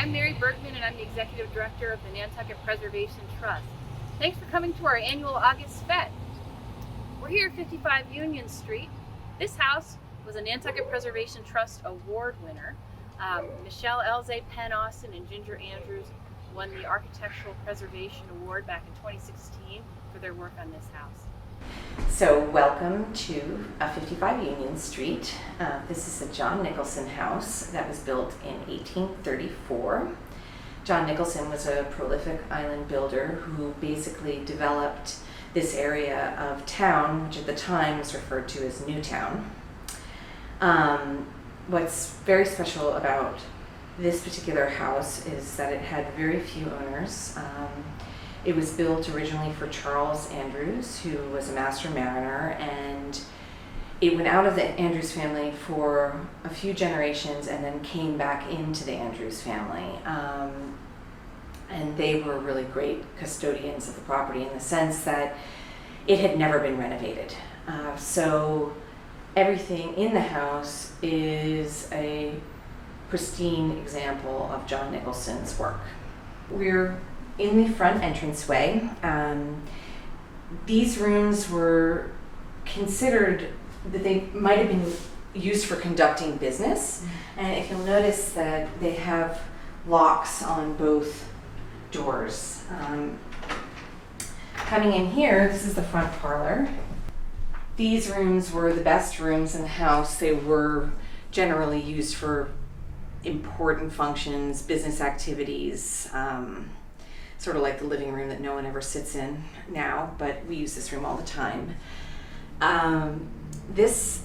I'm Mary Bergman and I'm the Executive Director of the Nantucket Preservation Trust. Thanks for coming to our annual August Fête. We're here at 55 Union Street. This house was a Nantucket Preservation Trust award winner. Michelle Elzay, Penn Austin, and Ginger Andrews won the Architectural Preservation Award back in 2016 for their work on this house. So welcome to 55 Union Street. This is a John Nicholson house that was built in 1834. John Nicholson was a prolific island builder who basically developed this area of town, which at the time was referred to as Newtown. What's very special about this particular house is that it had very few owners. It was built originally for Charles Andrews, who was a master mariner, and it went out of the Andrews family for a few generations and then came back into the Andrews family. And they were really great custodians of the property in the sense that it had never been renovated. So everything in the house is a pristine example of John Nicholson's work. We're in the front entranceway. These rooms were considered that they might have been used for conducting business. And if you'll notice that they have locks on both doors. Coming in here, this is the front parlor. These rooms were the best rooms in the house. They were generally used for important functions, business activities, sort of like the living room that no one ever sits in now, but we use this room all the time. This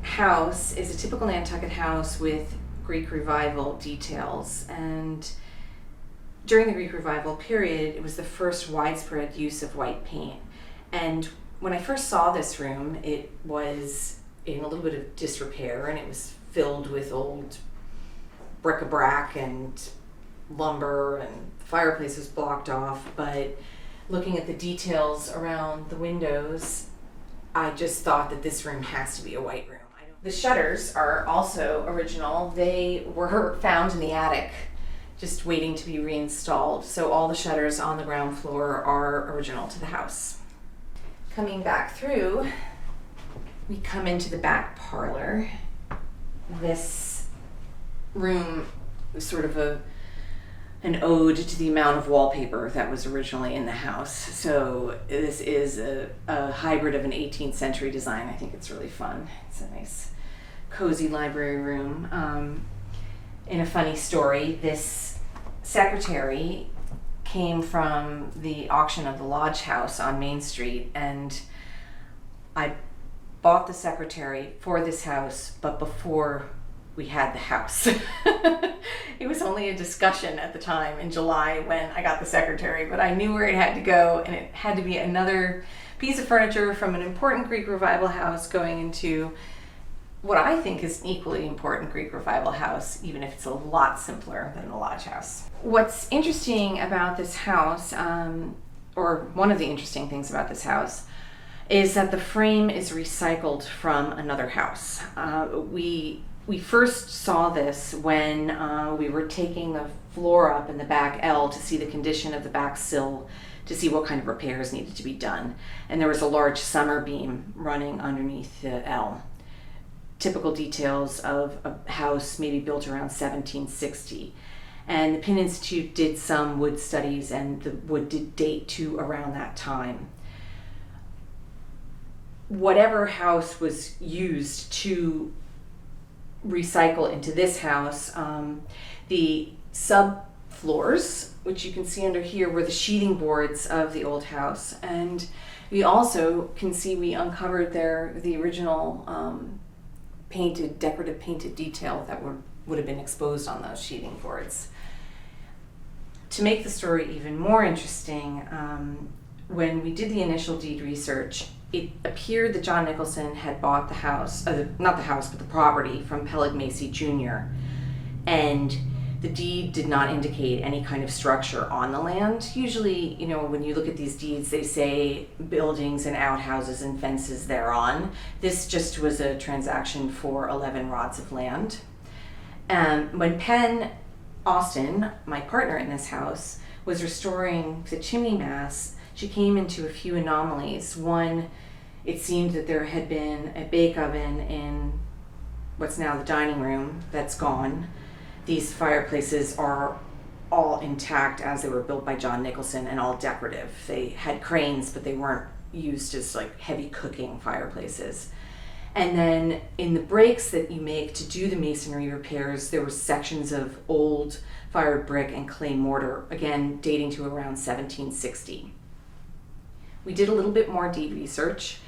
house is a typical Nantucket house with Greek Revival details, and during the Greek Revival period, it was the first widespread use of white paint. And when I first saw this room, it was in a little bit of disrepair, and it was filled with old bric-a-brac and lumber, and the fireplace was blocked off. But looking at the details around the windows, I just thought that this room has to be a white room. The shutters are also original. They were found in the attic, just waiting to be reinstalled. So all the shutters on the ground floor are original to the house. Coming back through, we come into the back parlor. This room is sort of an ode to the amount of wallpaper that was originally in the house. So this is a hybrid of an 18th century design. I think it's really fun. It's a nice, cozy library room. In a funny story, this secretary came from the auction of the Lodge House on Main Street, and I bought the secretary for this house, but before we had the house. It was only a discussion at the time in July when I got the secretary, but I knew where it had to go, and it had to be another piece of furniture from an important Greek Revival house going into what I think is an equally important Greek Revival house, even if it's a lot simpler than the Lodge House. What's interesting about this house, or one of the interesting things about this house, is that the frame is recycled from another house. We first saw this when we were taking the floor up in the back L to see the condition of the back sill, to see what kind of repairs needed to be done. And there was a large summer beam running underneath the L. Typical details of a house maybe built around 1760. And the Penn Institute did some wood studies, and the wood did date to around that time. Whatever house was used to recycle into this house, the subfloors, which you can see under here, were the sheathing boards of the old house. And we also can see we uncovered the original decorative painted detail that would have been exposed on those sheathing boards. To make the story even more interesting, when we did the initial deed research, it appeared that John Nicholson had bought the house, not the house, but the property from Peleg Macy Jr. And the deed did not indicate any kind of structure on the land. Usually, when you look at these deeds, they say buildings and outhouses and fences thereon. This just was a transaction for 11 rods of land. When Penn Austin, my partner in this house, was restoring the chimney mast, she came into a few anomalies. One, it seemed that there had been a bake oven in what's now the dining room that's gone. These fireplaces are all intact as they were built by John Nicholson and all decorative. They had cranes, but they weren't used as like heavy cooking fireplaces. And then in the breaks that you make to do the masonry repairs, there were sections of old fired brick and clay mortar, again dating to around 1760. We did a little bit more deed research,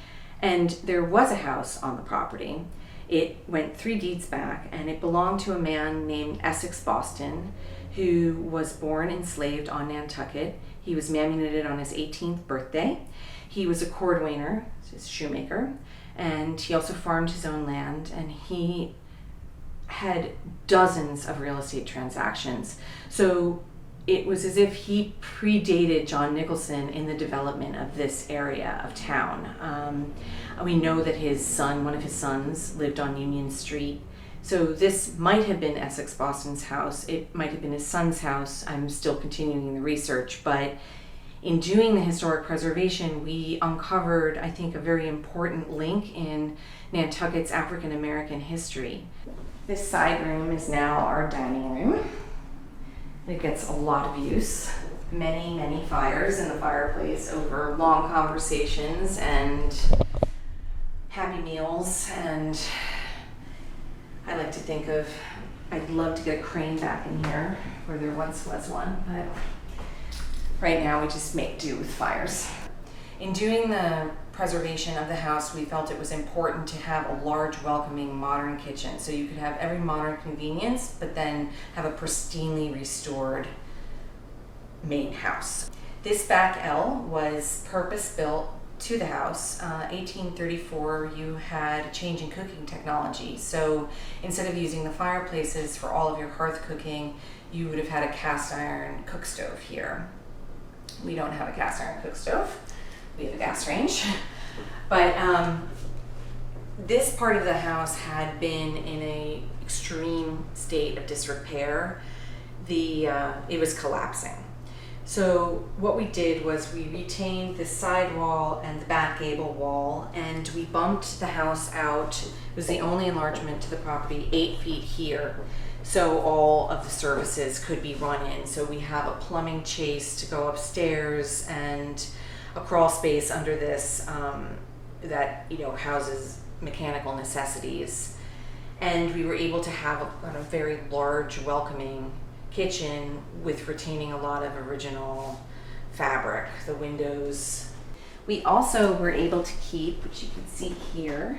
and there was a house on the property. It went 3 deeds back, and it belonged to a man named Essex Boston, who was born enslaved on Nantucket. He was manumitted on his 18th birthday. He was a cordwainer, a shoemaker, and he also farmed his own land, and he had dozens of real estate transactions. So it was as if he predated John Nicholson in the development of this area of town. We know that his son, one of his sons, lived on Union Street. So this might have been Essex Boston's house. It might have been his son's house. I'm still continuing the research, but in doing the historic preservation, we uncovered, I think, a very important link in Nantucket's African American history. This side room is now our dining room. It gets a lot of use. Many, many fires in the fireplace over long conversations and happy meals. And I like to think of, I'd love to get a crane back in here where there once was one, but right now we just make do with fires. In doing the preservation of the house, we felt it was important to have a large, welcoming, modern kitchen. So you could have every modern convenience, but then have a pristinely restored main house. This back L was purpose-built to the house. 1834, you had a change in cooking technology. So instead of using the fireplaces for all of your hearth cooking, you would have had a cast iron cook stove here. We don't have a cast iron cook stove. We have a gas range. But this part of the house had been in an extreme state of disrepair. It was collapsing. So what we did was we retained the side wall and the back gable wall, and we bumped the house out. It was the only enlargement to the property, 8 feet here. So all of the services could be run in. So we have a plumbing chase to go upstairs and a crawl space under this that houses mechanical necessities. And we were able to have a very large, welcoming kitchen with retaining a lot of original fabric, the windows. We also were able to keep, which you can see here,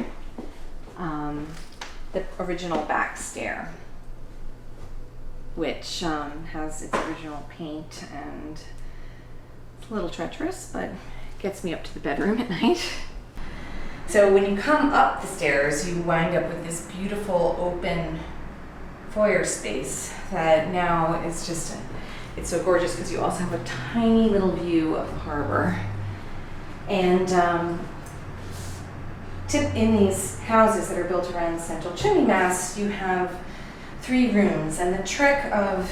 the original back stair, which has its original paint, and it's a little treacherous, but gets me up to the bedroom at night. So when you come up the stairs, you wind up with this beautiful open foyer space that now is just, it's so gorgeous because you also have a tiny little view of the harbor. And in these houses that are built around the central chimney mast, you have 3 rooms. And the trick of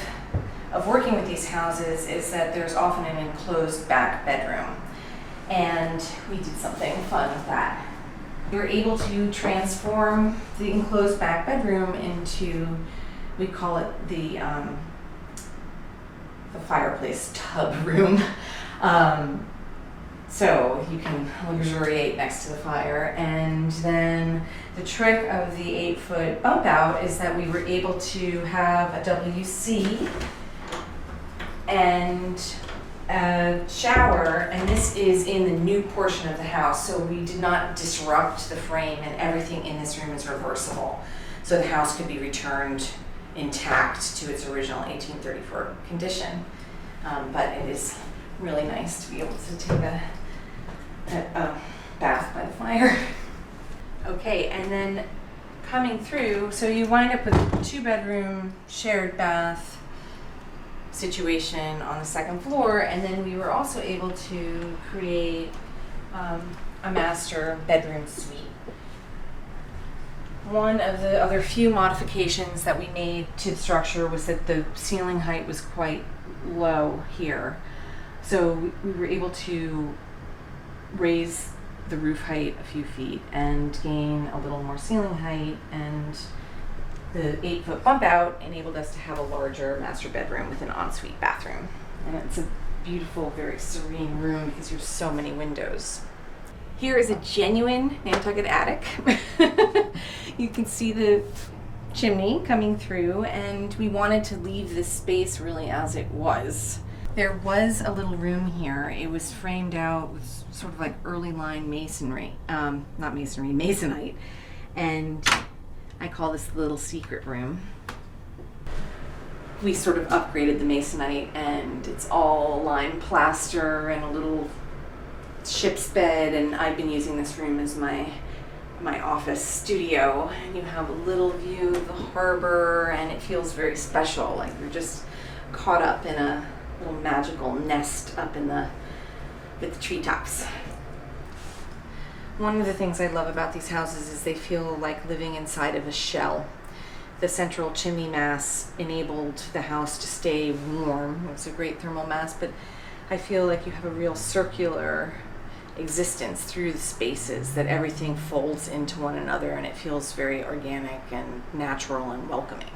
working with these houses is that there's often an enclosed back bedroom. And we did something fun with that. We were able to transform the enclosed back bedroom into, we call it the fireplace tub room. So you can luxuriate next to the fire. And then the trick of the 8-foot bump out is that we were able to have a WC and a shower, and this is in the new portion of the house, so we did not disrupt the frame, and everything in this room is reversible. So the house could be returned intact to its original 1834 condition. But it is really nice to be able to take a bath by the fire. Okay, and then coming through, so you wind up with a 2-bedroom shared bath situation on the 2nd floor, and then we were also able to create a master bedroom suite. One of the other few modifications that we made to the structure was that the ceiling height was quite low here. So we were able to raise the roof height a few feet and gain a little more ceiling height, and the 8-foot bump out enabled us to have a larger master bedroom with an ensuite bathroom. And it's a beautiful, very serene room because there's so many windows. Here is a genuine Nantucket attic. You can see the chimney coming through, and we wanted to leave this space really as it was. There was a little room here. It was framed out with sort of like early line masonry, not masonry, masonite, and I call this the little secret room. We sort of upgraded the masonite, and it's all lime plaster and a little ship's bed, and I've been using this room as my office studio. And you have a little view of the harbor, and it feels very special, like you're just caught up in a little magical nest up in with the treetops. One of the things I love about these houses is they feel like living inside of a shell. The central chimney mass enabled the house to stay warm. It's a great thermal mass, but I feel like you have a real circular existence through the spaces, that everything folds into one another, and it feels very organic and natural and welcoming.